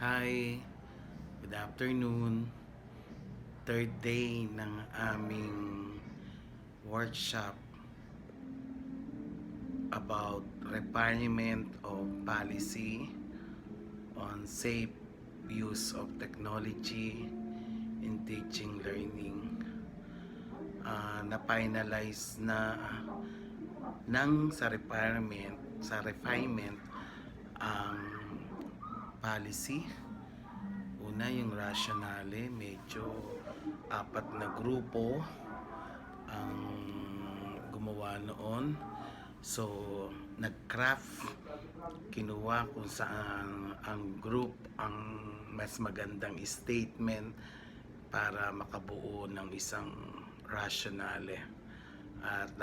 Hi, good afternoon. Third day ng aming workshop about refinement of policy on safe use of technology in teaching learning. Na-finalize na sa refinement ang policy. Una, yung rationale, medyo apat na grupo ang gumawa noon. So, nag-craft, kinuha kung saan ang group ang mas magandang statement para makabuo ng isang rationale. At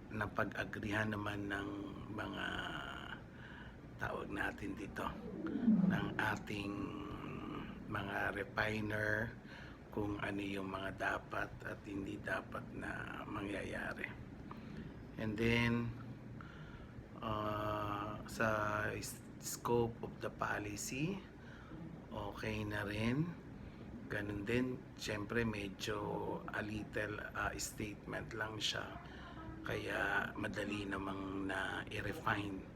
napag-agrihan naman ng mga tawag natin dito ng ating mga refiner kung ano yung mga dapat at hindi dapat na mangyayari. And then sa scope of the policy, okay na rin. Ganun din, syempre medyo a little statement lang siya, kaya madali namang na i-refine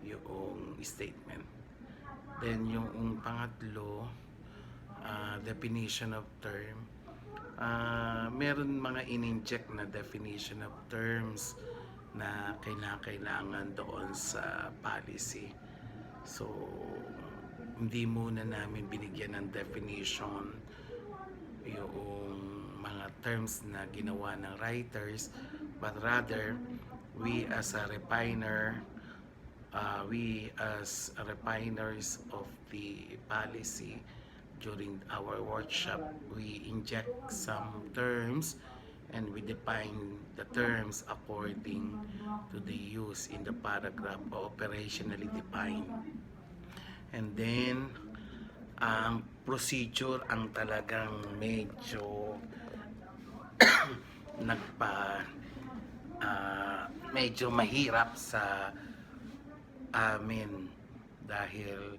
yung statement. Then yung pangatlo, definition of term. Meron mga in-inject na definition of terms na kailangan doon sa policy. So, hindi muna namin binigyan ng definition yung mga terms na ginawa ng writers, but rather, we as refiners of the policy, during our workshop, we inject some terms and we define the terms according to the use in the paragraph operationally defined. And then, ang procedure ang talagang medyo medyo mahirap sa amin, dahil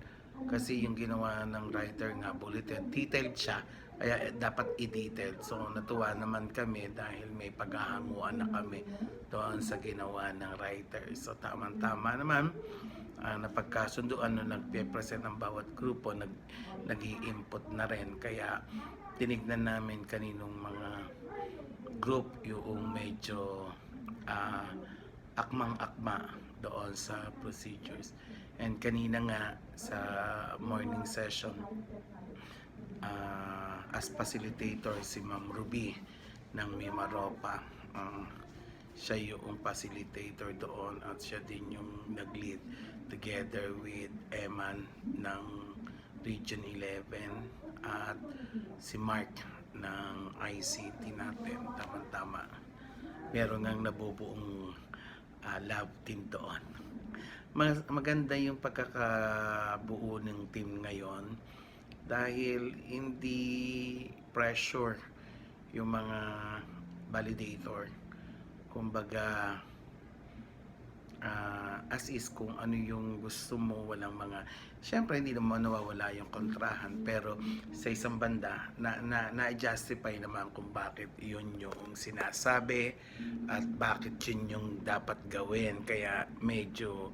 kasi yung ginawa ng writer nga bulletin, detailed siya, kaya dapat i-detailed. So natuwa naman kami dahil may paghahanguan na kami doon sa ginawa ng writer. So tama naman, napagkasunduan nung nagpe-present ang bawat grupo, nag-i-input na rin, kaya tinignan namin kaninong mga group yung medyo akmang-akma doon sa procedures. And kanina nga sa morning session, as facilitator si Ma'am Ruby ng Mimaropa. Siya yung facilitator doon at siya din yung nag-lead together with Eman ng Region 11 at si Mark ng ICT natin. Tama-tama. Meron ngang nabubuong lab team doon. Maganda yung pagkakabuo ng team ngayon dahil hindi pressure yung mga validator. Kumbaga, as is, kung ano yung gusto mo, walang mga, syempre hindi naman nawawala yung kontrahan, pero sa isang banda na-justify naman kung bakit yun yung sinasabi at bakit yun yung dapat gawin, kaya medyo